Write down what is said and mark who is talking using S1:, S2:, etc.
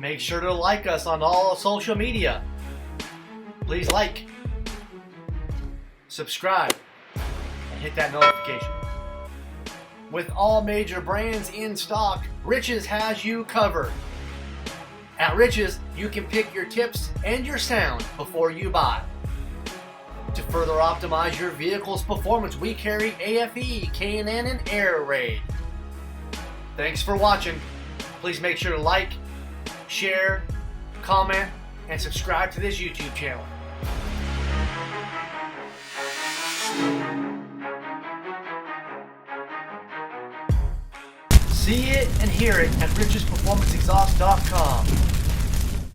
S1: Make sure to like us on all social media. Please like, subscribe, and hit that notification. With all major brands in stock, Rich's has you covered. At Rich's, you can pick your tips and your sound before you buy. To further optimize your vehicle's performance, we carry AFE, K&N, and Air Raid. Thanks for watching. Please make sure to like, share, comment, and subscribe to this YouTube channel. See it and hear it at richsperformanceexhaust.com.